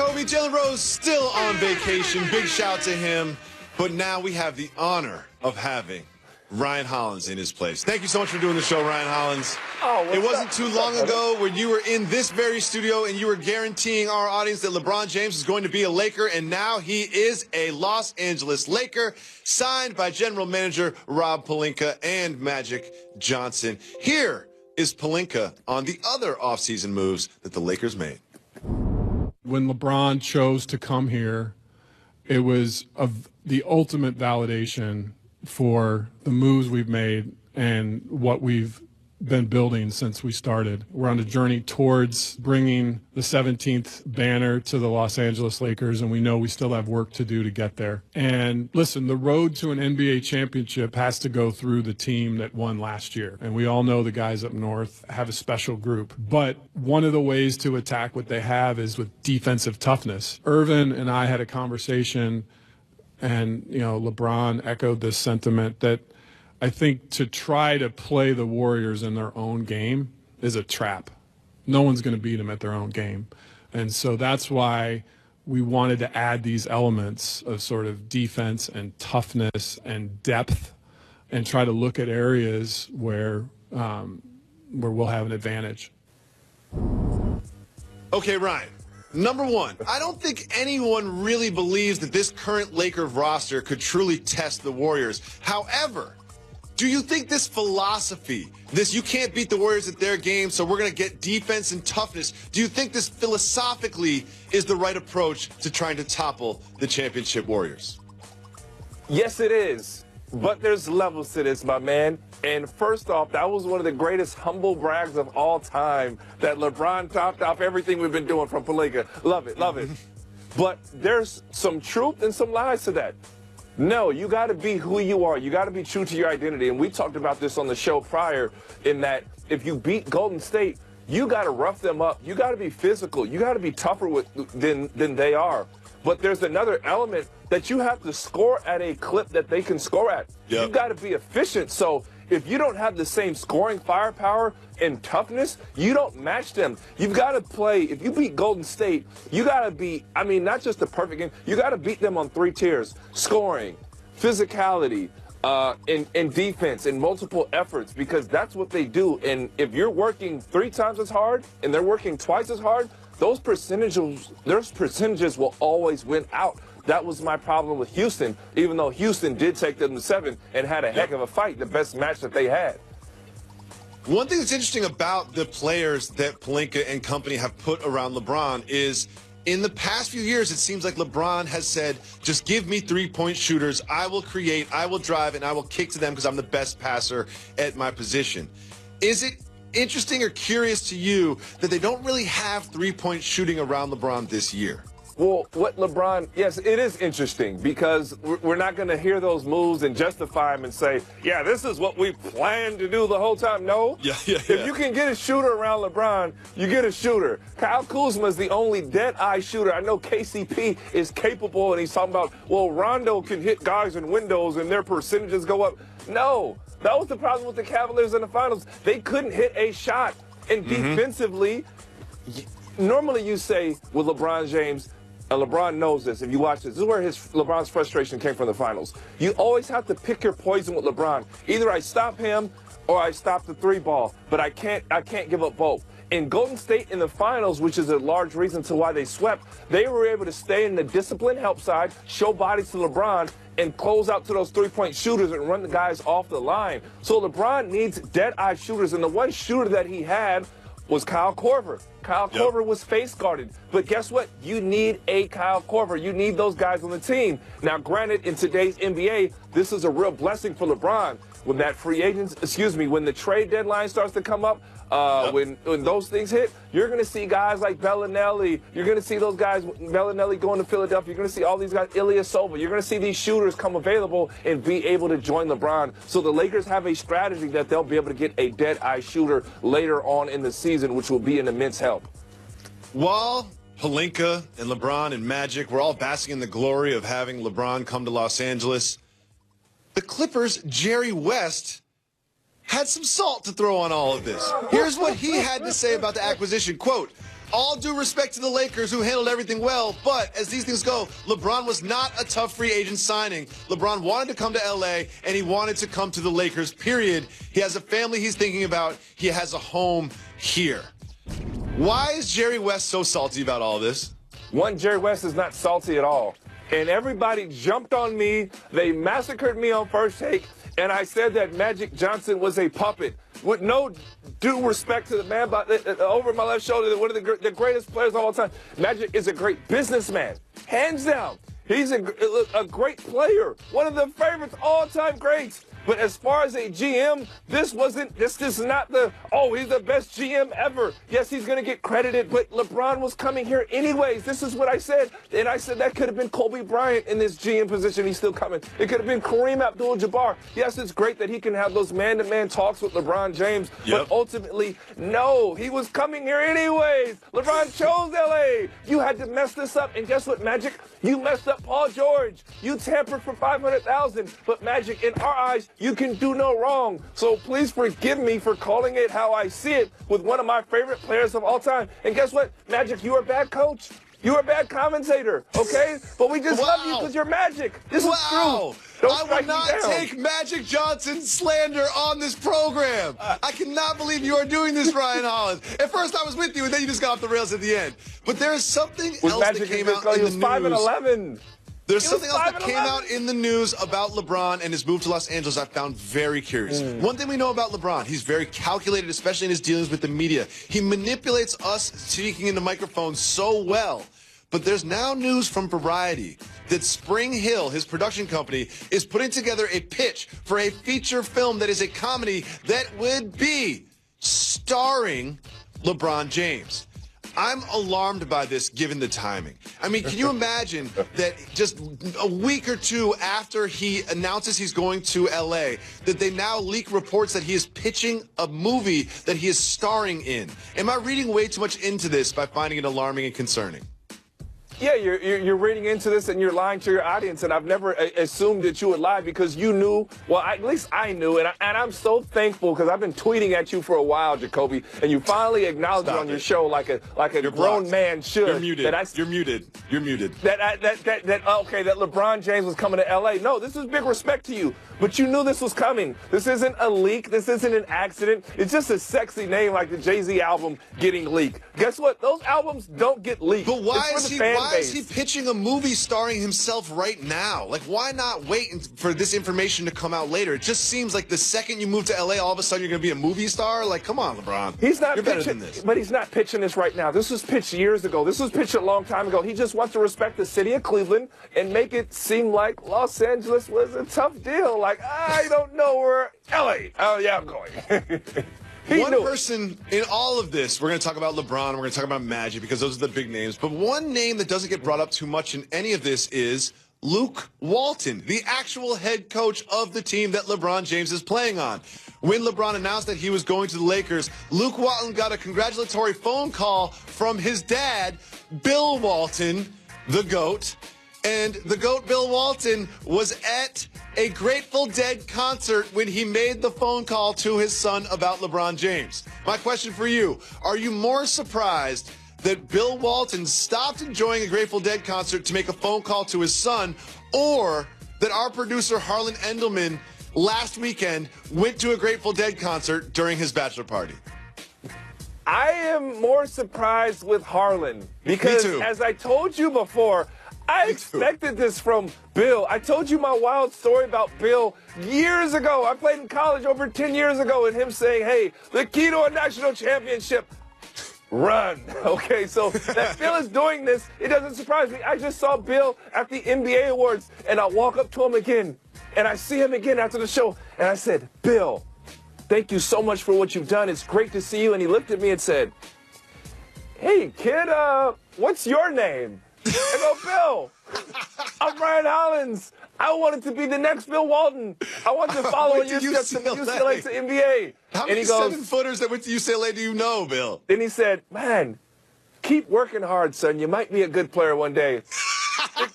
Kobe. Jalen Rose still on vacation. Big shout to him. But now we have the honor of having Ryan Hollins in his place. Thank you so much for doing the show, Ryan Hollins. Oh, it wasn't too long ago when you were in this very studio and you were guaranteeing our audience that LeBron James is going to be a Laker, and now he is a Los Angeles Laker, signed by general manager Rob Pelinka and Magic Johnson. Here is Pelinka on the other offseason moves that the Lakers made. When LeBron chose to come here, it was the ultimate validation for the moves we've made and what we've been building since we started. We're on a journey towards bringing the 17th banner to the Los Angeles Lakers, and we know we still have work to do to get there. And listen, the road to an NBA championship has to go through the team that won last year. And we all know the guys up north have a special group. But one of the ways to attack what they have is with defensive toughness. Irvin and I had a conversation, and LeBron echoed this sentiment that I think to try to play the Warriors in their own game is a trap. No one's going to beat them at their own game. And so that's why we wanted to add these elements of sort of defense and toughness and depth and try to look at areas where we'll have an advantage. Okay, Ryan. Number one, I don't think anyone really believes that this current Laker roster could truly test the Warriors. However, do you think this philosophy, this you can't beat the Warriors at their game, so we're going to get defense and toughness, do you think this philosophically is the right approach to trying to topple the championship Warriors? Yes, it is. But there's levels to this, my man. And first off, that was one of the greatest humble brags of all time, that LeBron topped off everything we've been doing from Pelinka. Love it, love it. But there's some truth and some lies to that. No, you got to be who you are. You got to be true to your identity. And we talked about this on the show prior, in that if you beat Golden State, you got to rough them up. You got to be physical. You got to be tougher than they are. But there's another element that you have to score at a clip that they can score at. Yep. You got to be efficient. So if you don't have the same scoring firepower and toughness, you don't match them. You've got to play. If you beat Golden State, you got to be, not just the perfect game, you got to beat them on three tiers: scoring, physicality, and defense, and multiple efforts, because that's what they do. And if you're working 3 times as hard and they're working twice as hard, those percentages will always win out. That was my problem with Houston, even though Houston did take them to 7 and had a heck of a fight, the best match that they had. One thing that's interesting about the players that Pelinka and company have put around LeBron is, in the past few years, it seems like LeBron has said, just give me 3-point shooters. I will create, I will drive, and I will kick to them because I'm the best passer at my position. Is it interesting or curious to you that they don't really have 3-point shooting around LeBron this year? Well, what LeBron, yes, it is interesting, because we're not going to hear those moves and justify them and say, yeah, this is what we planned to do the whole time. No. Yeah. If you can get a shooter around LeBron, you get a shooter. Kyle Kuzma is the only dead-eye shooter. I know KCP is capable, and he's talking about, well, Rondo can hit guys in windows and their percentages go up. No. That was the problem with the Cavaliers in the finals. They couldn't hit a shot. And defensively, normally you say with LeBron James, and LeBron knows this, if you watch this is where LeBron's frustration came from the finals. You always have to pick your poison with LeBron. Either I stop him or I stop the 3-ball, but I can't give up both. In Golden State in the finals, which is a large reason to why they swept, they were able to stay in the discipline help side, show bodies to LeBron, and close out to those 3-point shooters and run the guys off the line. So LeBron needs dead-eye shooters, and the one shooter that he had was Kyle Korver. Kyle Korver was face guarded. But guess what? You need a Kyle Korver. You need those guys on the team. Now, granted, in today's NBA, this is a real blessing for LeBron. When that when the trade deadline starts to come up, when those things hit, you're going to see guys like Bellinelli. You're going to see those guys, Bellinelli going to Philadelphia. You're going to see all these guys, Ilyasova. You're going to see these shooters come available and be able to join LeBron. So the Lakers have a strategy that they'll be able to get a dead-eye shooter later on in the season, which will be an immense help. While Pelinka and LeBron and Magic were all basking in the glory of having LeBron come to Los Angeles, the Clippers' Jerry West had some salt to throw on all of this. Here's what he had to say about the acquisition. Quote, all due respect to the Lakers, who handled everything well, but as these things go, LeBron was not a tough free agent signing. LeBron wanted to come to L.A., and he wanted to come to the Lakers, period. He has a family he's thinking about. He has a home here. Why is Jerry West so salty about all this? One, Jerry West is not salty at all. And everybody jumped on me. They massacred me on First Take. And I said that Magic Johnson was a puppet. With no due respect to the man over my left shoulder, one of the greatest players of all time. Magic is a great businessman, hands down. He's a great player, one of the favorites, all-time greats. But as far as a GM, this is not he's the best GM ever. Yes, he's going to get credited, but LeBron was coming here anyways. This is what I said. And I said that could have been Kobe Bryant in this GM position. He's still coming. It could have been Kareem Abdul-Jabbar. Yes, it's great that he can have those man-to-man talks with LeBron James, but ultimately, no, he was coming here anyways. LeBron chose LA. You had to mess this up. And guess what, Magic? You messed up Paul George. You tampered for $500,000. But Magic, in our eyes, you can do no wrong. So please forgive me for calling it how I see it with one of my favorite players of all time. And guess what, Magic? You are a bad coach. You are a bad commentator, okay? But we just love you because you're Magic. This is true. I would not take Magic Johnson's slander on this program. I cannot believe you are doing this, Ryan Hollins. At first I was with you, and then you just got off the rails at the end. But there's something else that came out in the news. 5-11. There's something else that came out in the news about LeBron and his move to Los Angeles I found very curious. One thing we know about LeBron, he's very calculated, especially in his dealings with the media. He manipulates us speaking into microphones so well. But there's now news from Variety that Spring Hill, his production company, is putting together a pitch for a feature film that is a comedy that would be starring LeBron James. I'm alarmed by this given the timing. I mean, can you imagine that just a week or two after he announces he's going to L.A., that they now leak reports that he is pitching a movie that he is starring in? Am I reading way too much into this by finding it alarming and concerning? Yeah, you're reading into this and you're lying to your audience, and I've never assumed that you would lie because you knew. Well, at least I knew, and I'm so thankful because I've been tweeting at you for a while, Jacoby, and you finally acknowledged it on your show like a grown man should. You're muted. You're muted. You're muted. That LeBron James was coming to L.A. No, this is big respect to you, but you knew this was coming. This isn't a leak. This isn't an accident. It's just a sexy name like the Jay-Z album getting leaked. Guess what? Those albums don't get leaked. But why is he pitching a movie starring himself right now? Like, why not wait for this information to come out later? It just seems like the second you move to L.A., all of a sudden you're going to be a movie star? Like, come on, LeBron. You're better than this. But he's not pitching this right now. This was pitched years ago. This was pitched a long time ago. He just wants to respect the city of Cleveland and make it seem like Los Angeles was a tough deal. Like, I don't know where L.A. Oh, yeah, I'm going. One person in all of this, we're going to talk about LeBron, we're going to talk about Magic because those are the big names. But one name that doesn't get brought up too much in any of this is Luke Walton, the actual head coach of the team that LeBron James is playing on. When LeBron announced that he was going to the Lakers, Luke Walton got a congratulatory phone call from his dad, Bill Walton, the GOAT. And the GOAT, Bill Walton, was at a Grateful Dead concert when he made the phone call to his son about LeBron James. My question for you, are you more surprised that Bill Walton stopped enjoying a Grateful Dead concert to make a phone call to his son, or that our producer Harlan Endelman last weekend went to a Grateful Dead concert during his bachelor party? I am more surprised with Harlan because, as I told you before, I expected this from Bill. I told you my wild story about Bill years ago. I played in college over 10 years ago, and him saying, hey, the key to a national championship, run. Okay, so that Bill is doing this, it doesn't surprise me. I just saw Bill at the NBA Awards, and I walk up to him again, and I see him again after the show, and I said, Bill, thank you so much for what you've done. It's great to see you. And he looked at me and said, hey, kid, what's your name? I go, Bill, I'm Ryan Hollins. I wanted to be the next Bill Walton. I want to follow your steps from UCLA to NBA. How many 7-footers that went to UCLA do you know, Bill? Then he said, man, keep working hard, son. You might be a good player one day.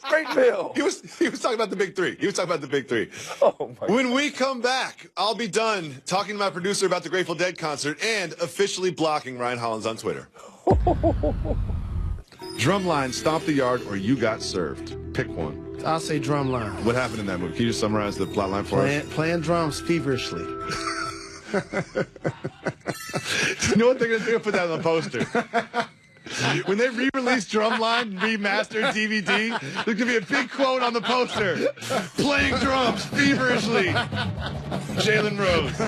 Great Bill. He was talking about the big three. He was talking about the big three. Oh, my When we come back, I'll be done talking to my producer about the Grateful Dead concert and officially blocking Ryan Hollins on Twitter. Drumline, Stomp the Yard, or You Got Served. Pick one. I'll say Drumline. What happened in that movie? Can you just summarize the plot line for us? Playing drums feverishly. You know what they're going to do? Put that on the poster. When they re-release Drumline, remastered DVD, there's going to be a big quote on the poster. Playing drums feverishly. Jalen Rose.